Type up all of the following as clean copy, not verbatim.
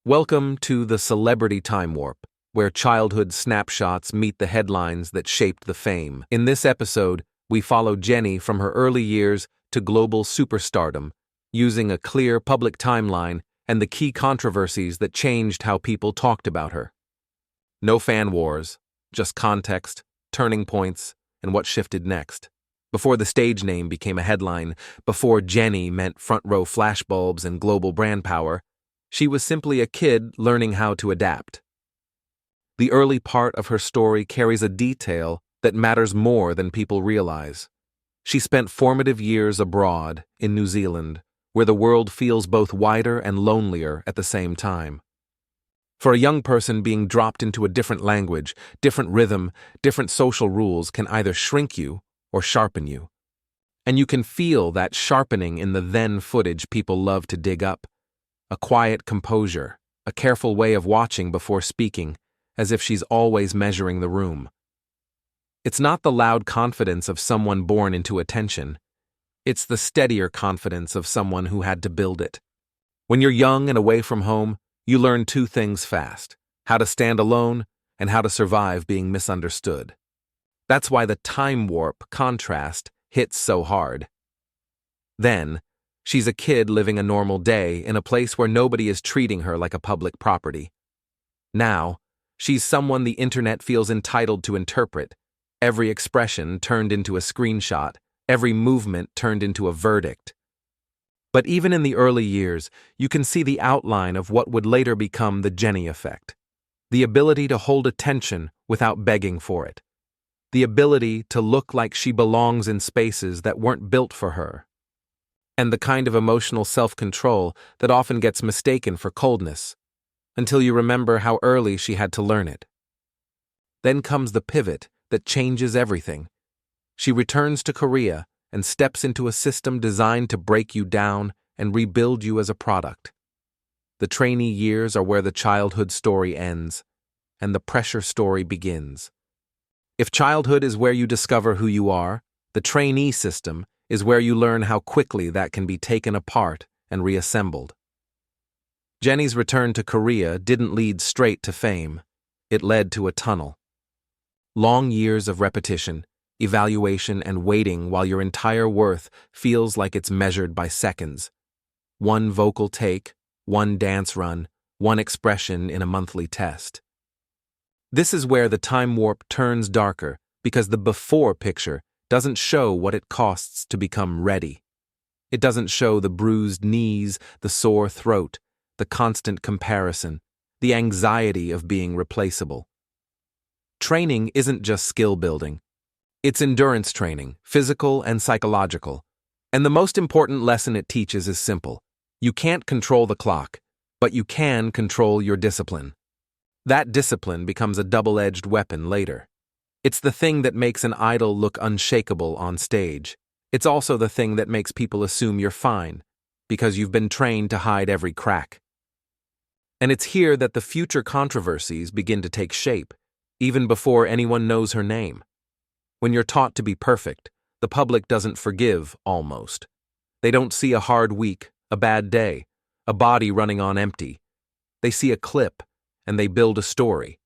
Welcome to the Celebrity Time Warp, where childhood snapshots meet the headlines that shaped the fame. In this episode, we follow Jennie from her early years to global superstardom, using a clear public timeline and the key controversies that changed how people talked about her. No fan wars, just context, turning points, and what shifted next. Before the stage name became a headline, before Jennie meant front-row flashbulbs and global brand power, she was simply a kid learning how to adapt. The early part of her story carries a detail that matters more than people realize. She spent formative years abroad in New Zealand, where the world feels both wider and lonelier at the same time. For a young person, being dropped into a different language, different rhythm, different social rules can either shrink you or sharpen you. And you can feel that sharpening in the then footage people love to dig up. A quiet composure, a careful way of watching before speaking, as if she's always measuring the room. It's not the loud confidence of someone born into attention. It's the steadier confidence of someone who had to build it. When you're young and away from home, you learn two things fast: how to stand alone and how to survive being misunderstood. That's why the time warp contrast hits so hard. Then, she's a kid living a normal day in a place where nobody is treating her like a public property. Now, she's someone the internet feels entitled to interpret, every expression turned into a screenshot, every movement turned into a verdict. But even in the early years, you can see the outline of what would later become the Jennie effect. The ability to hold attention without begging for it. The ability to look like she belongs in spaces that weren't built for her. And the kind of emotional self-control that often gets mistaken for coldness, until you remember how early she had to learn it. Then comes the pivot that changes everything. She returns to Korea and steps into a system designed to break you down and rebuild you as a product. The trainee years are where the childhood story ends, and the pressure story begins. If childhood is where you discover who you are, the trainee system is where you learn how quickly that can be taken apart and reassembled. Jennie's return to Korea didn't lead straight to fame. It led to a tunnel. Long years of repetition, evaluation, and waiting while your entire worth feels like it's measured by seconds. One vocal take, one dance run, one expression in a monthly test. This is where the time warp turns darker, because the before picture doesn't show what it costs to become ready. It doesn't show the bruised knees, the sore throat, the constant comparison, the anxiety of being replaceable. Training isn't just skill building. It's endurance training, physical and psychological. And the most important lesson it teaches is simple. You can't control the clock, but you can control your discipline. That discipline becomes a double-edged weapon later. It's the thing that makes an idol look unshakable on stage. It's also the thing that makes people assume you're fine, because you've been trained to hide every crack. And it's here that the future controversies begin to take shape, even before anyone knows her name. When you're taught to be perfect, the public doesn't forgive, almost. They don't see a hard week, a bad day, a body running on empty. They see a clip, and they build a story.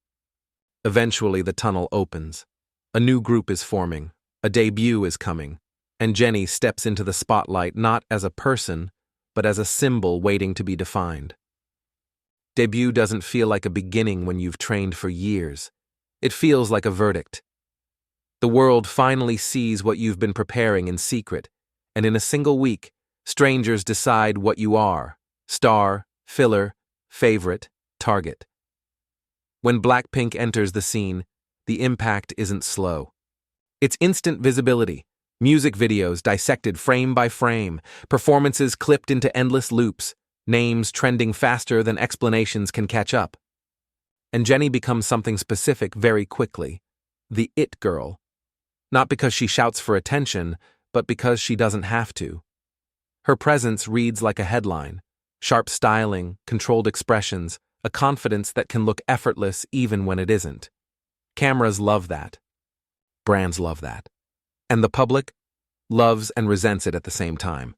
Eventually, the tunnel opens. A new group is forming, a debut is coming, and Jennie steps into the spotlight not as a person, but as a symbol waiting to be defined. Debut doesn't feel like a beginning when you've trained for years. It feels like a verdict. The world finally sees what you've been preparing in secret, and in a single week, strangers decide what you are: star, filler, favorite, target. When BLACKPINK enters the scene, the impact isn't slow. It's instant visibility, music videos dissected frame by frame, performances clipped into endless loops, names trending faster than explanations can catch up. And Jennie becomes something specific very quickly: the it girl. Not because she shouts for attention, but because she doesn't have to. Her presence reads like a headline: sharp styling, controlled expressions, a confidence that can look effortless even when it isn't. Cameras love that. Brands love that. And the public loves and resents it at the same time.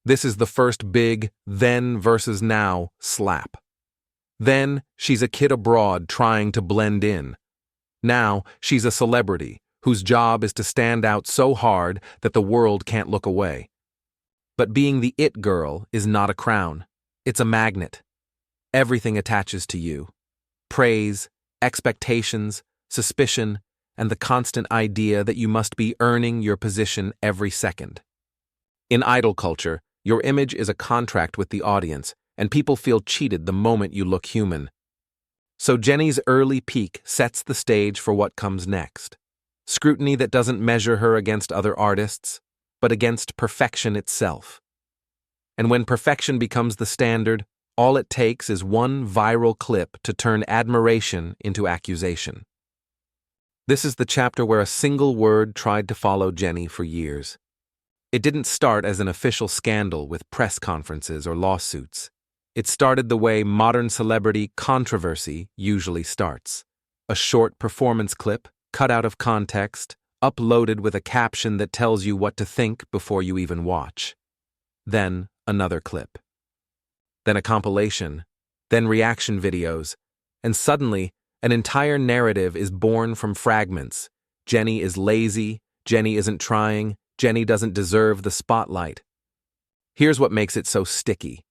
This is the first big then versus now slap. Then, she's a kid abroad trying to blend in. Now, she's a celebrity whose job is to stand out so hard that the world can't look away. But being the it girl is not a crown. It's a magnet. Everything attaches to you. Praise, expectations, suspicion, and the constant idea that you must be earning your position every second. In idol culture, your image is a contract with the audience, and people feel cheated the moment you look human. So Jennie's early peak sets the stage for what comes next. Scrutiny that doesn't measure her against other artists, but against perfection itself. And when perfection becomes the standard, all it takes is one viral clip to turn admiration into accusation. This is the chapter where a single word tried to follow Jennie for years. It didn't start as an official scandal with press conferences or lawsuits. It started the way modern celebrity controversy usually starts. A short performance clip, cut out of context, uploaded with a caption that tells you what to think before you even watch. Then another clip. Then a compilation. Then reaction videos. And suddenly, an entire narrative is born from fragments. Jennie is lazy, Jennie isn't trying, Jennie doesn't deserve the spotlight. Here's what makes it so sticky.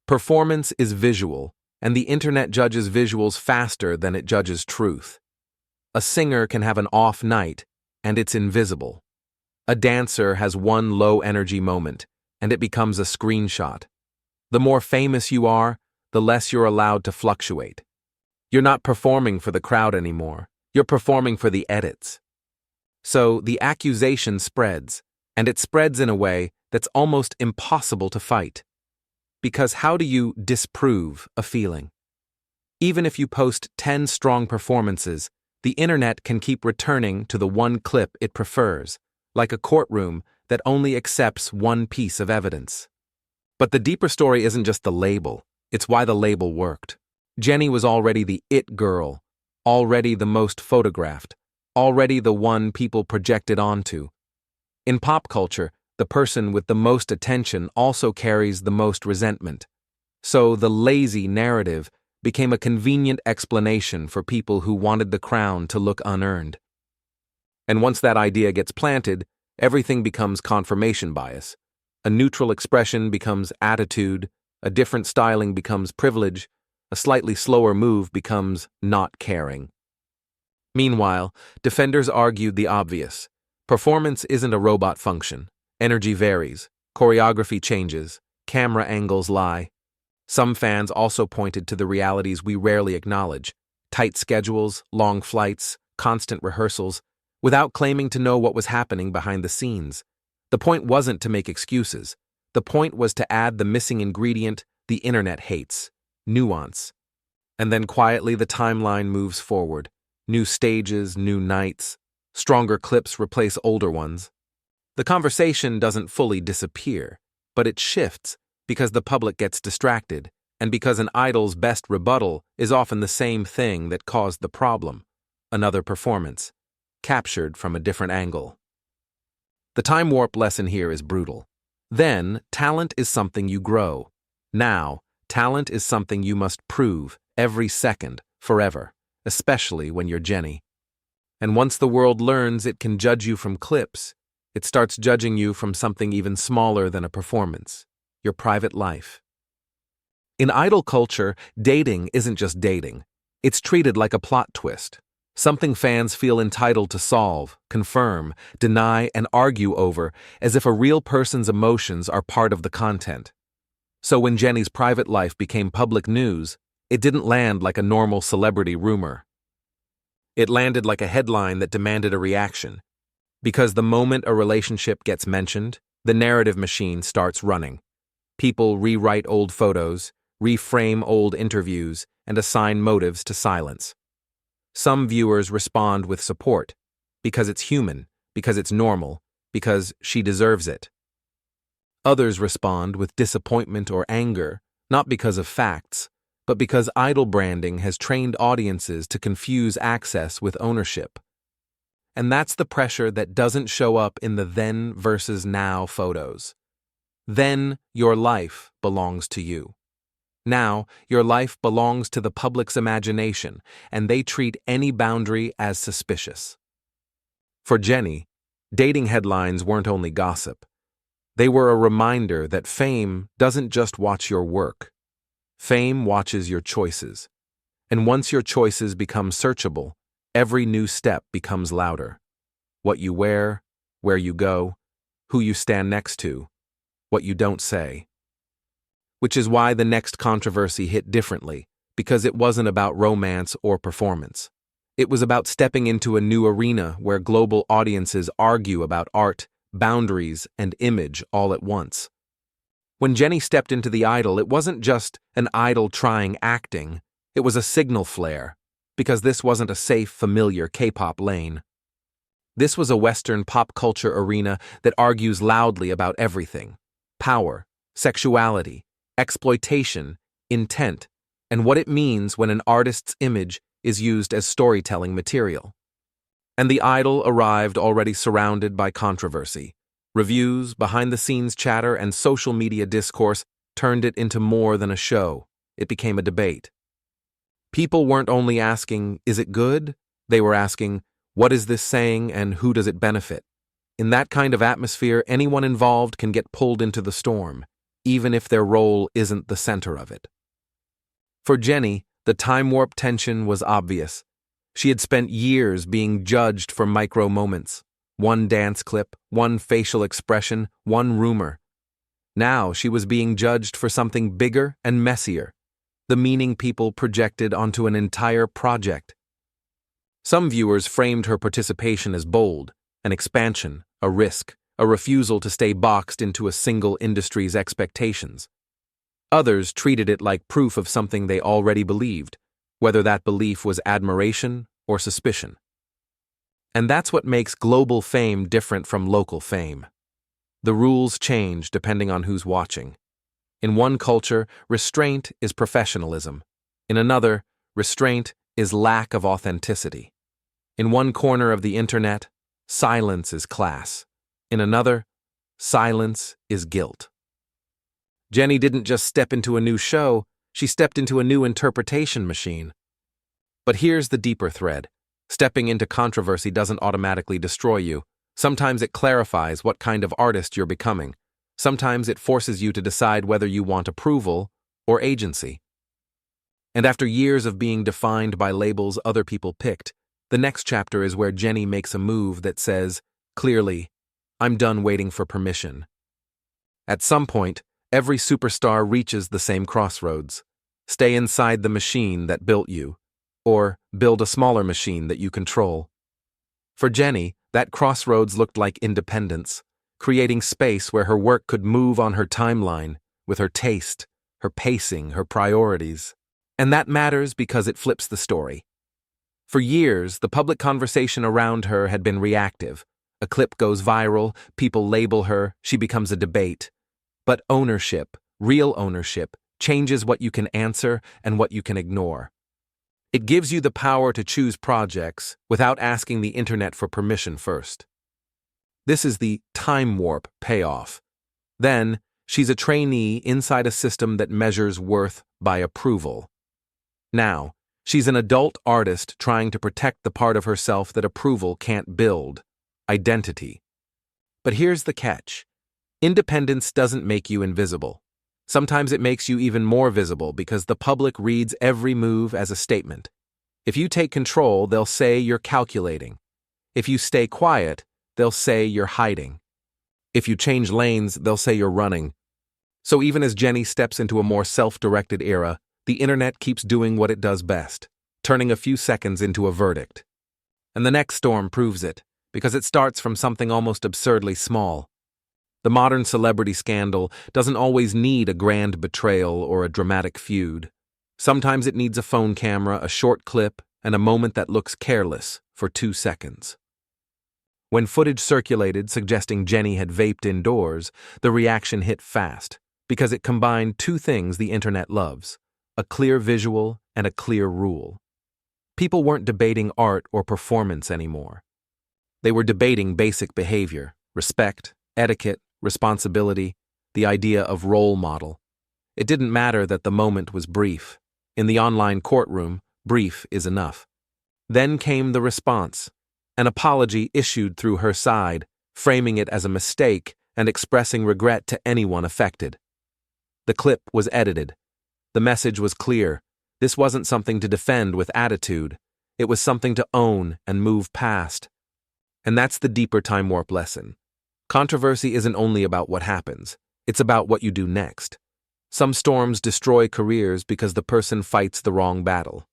Performance is visual, and the internet judges visuals faster than it judges truth. A singer can have an off night, and it's invisible. A dancer has one low-energy moment, and it becomes a screenshot. The more famous you are, the less you're allowed to fluctuate. You're not performing for the crowd anymore. You're performing for the edits. So the accusation spreads, and it spreads in a way that's almost impossible to fight. Because how do you disprove a feeling? Even if you post 10 strong performances, the internet can keep returning to the one clip it prefers, like a courtroom that only accepts one piece of evidence. But the deeper story isn't just the label, it's why the label worked. Jennie was already the it girl, already the most photographed, already the one people projected onto. In pop culture, the person with the most attention also carries the most resentment. So the lazy narrative became a convenient explanation for people who wanted the crown to look unearned. And once that idea gets planted, everything becomes confirmation bias. A neutral expression becomes attitude, a different styling becomes privilege, a slightly slower move becomes not caring. Meanwhile, defenders argued the obvious. Performance isn't a robot function. Energy varies, choreography changes, camera angles lie. Some fans also pointed to the realities we rarely acknowledge: tight schedules, long flights, constant rehearsals, without claiming to know what was happening behind the scenes. The point wasn't to make excuses. The point was to add the missing ingredient the internet hates: nuance. And then quietly the timeline moves forward. New stages, new nights. Stronger clips replace older ones. The conversation doesn't fully disappear, but it shifts because the public gets distracted, and because an idol's best rebuttal is often the same thing that caused the problem: another performance, captured from a different angle. The time warp lesson here is brutal. Then, talent is something you grow. Now, talent is something you must prove every second, forever, especially when you're Jennie. And once the world learns it can judge you from clips, it starts judging you from something even smaller than a performance: your private life. In idol culture, dating isn't just dating. It's treated like a plot twist. Something fans feel entitled to solve, confirm, deny, and argue over, as if a real person's emotions are part of the content. So when Jennie's private life became public news, it didn't land like a normal celebrity rumor. It landed like a headline that demanded a reaction. Because the moment a relationship gets mentioned, the narrative machine starts running. People rewrite old photos, reframe old interviews, and assign motives to silence. Some viewers respond with support, because it's human, because it's normal, because she deserves it. Others respond with disappointment or anger, not because of facts, but because idol branding has trained audiences to confuse access with ownership. And that's the pressure that doesn't show up in the then versus now photos. Then, your life belongs to you. Now, your life belongs to the public's imagination, and they treat any boundary as suspicious. For Jennie, dating headlines weren't only gossip. They were a reminder that fame doesn't just watch your work. Fame watches your choices. And once your choices become searchable, every new step becomes louder. What you wear, where you go, who you stand next to, what you don't say. Which is why the next controversy hit differently, because it wasn't about romance or performance. It was about stepping into a new arena where global audiences argue about art, boundaries, and image all at once. When Jennie stepped into the Idol, it wasn't just an idol trying acting, it was a signal flare, because this wasn't a safe, familiar K-pop lane. This was a Western pop culture arena that argues loudly about everything: power, sexuality, exploitation, intent, and what it means when an artist's image is used as storytelling material. And the Idol arrived already surrounded by controversy. Reviews, behind-the-scenes chatter, and social media discourse turned it into more than a show. It became a debate. People weren't only asking, is it good? They were asking, what is this saying and who does it benefit? In that kind of atmosphere, anyone involved can get pulled into the storm, even if their role isn't the center of it. For Jennie, the time warp tension was obvious. She had spent years being judged for micro moments. One dance clip, one facial expression, one rumor. Now she was being judged for something bigger and messier, the meaning people projected onto an entire project. Some viewers framed her participation as bold, an expansion, a risk, a refusal to stay boxed into a single industry's expectations. Others treated it like proof of something they already believed, whether that belief was admiration or suspicion. And that's what makes global fame different from local fame. The rules change depending on who's watching. In one culture, restraint is professionalism. In another, restraint is lack of authenticity. In one corner of the internet, silence is class. In another, silence is guilt. Jennie didn't just step into a new show, she stepped into a new interpretation machine. But here's the deeper thread. Stepping into controversy doesn't automatically destroy you. Sometimes it clarifies what kind of artist you're becoming. Sometimes it forces you to decide whether you want approval or agency. And after years of being defined by labels other people picked, the next chapter is where Jennie makes a move that says, clearly, I'm done waiting for permission. At some point, every superstar reaches the same crossroads. Stay inside the machine that built you, or build a smaller machine that you control. For Jennie, that crossroads looked like independence, creating space where her work could move on her timeline, with her taste, her pacing, her priorities. And that matters because it flips the story. For years, the public conversation around her had been reactive. A clip goes viral, people label her, she becomes a debate. But ownership, real ownership, changes what you can answer and what you can ignore. It gives you the power to choose projects without asking the internet for permission first. This is the time warp payoff. Then, she's a trainee inside a system that measures worth by approval. Now, she's an adult artist trying to protect the part of herself that approval can't build: identity. But here's the catch. Independence doesn't make you invisible. Sometimes it makes you even more visible because the public reads every move as a statement. If you take control, they'll say you're calculating. If you stay quiet, they'll say you're hiding. If you change lanes, they'll say you're running. So even as Jennie steps into a more self-directed era, the internet keeps doing what it does best, turning a few seconds into a verdict. And the next storm proves it, because it starts from something almost absurdly small. The modern celebrity scandal doesn't always need a grand betrayal or a dramatic feud. Sometimes it needs a phone camera, a short clip, and a moment that looks careless for 2 seconds. When footage circulated suggesting Jennie had vaped indoors, the reaction hit fast, because it combined two things the internet loves: a clear visual and a clear rule. People weren't debating art or performance anymore. They were debating basic behavior, respect, etiquette, responsibility, the idea of role model. It didn't matter that the moment was brief. In the online courtroom, brief is enough. Then came the response, an apology issued through her side, framing it as a mistake and expressing regret to anyone affected. The clip was edited. The message was clear. This wasn't something to defend with attitude. It was something to own and move past. And that's the deeper time warp lesson. Controversy isn't only about what happens. It's about what you do next. Some storms destroy careers because the person fights the wrong battle.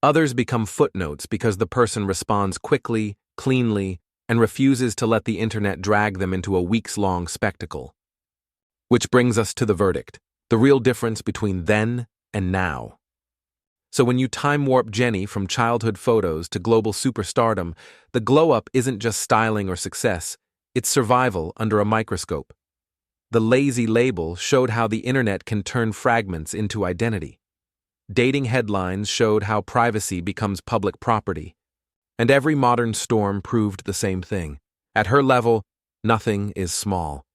Others become footnotes because the person responds quickly, cleanly, and refuses to let the internet drag them into a weeks-long spectacle. Which brings us to the verdict, the real difference between then and now. So when you time warp Jennie from childhood photos to global superstardom, the glow-up isn't just styling or success, it's survival under a microscope. The lazy label showed how the internet can turn fragments into identity. Dating headlines showed how privacy becomes public property. And every modern storm proved the same thing. At her level, nothing is small.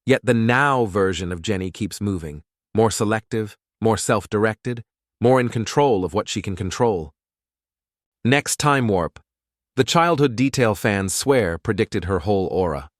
Yet the now version of Jennie keeps moving, more selective, more self-directed, more in control of what she can control. Next time warp. The childhood detail fans swear predicted her whole aura.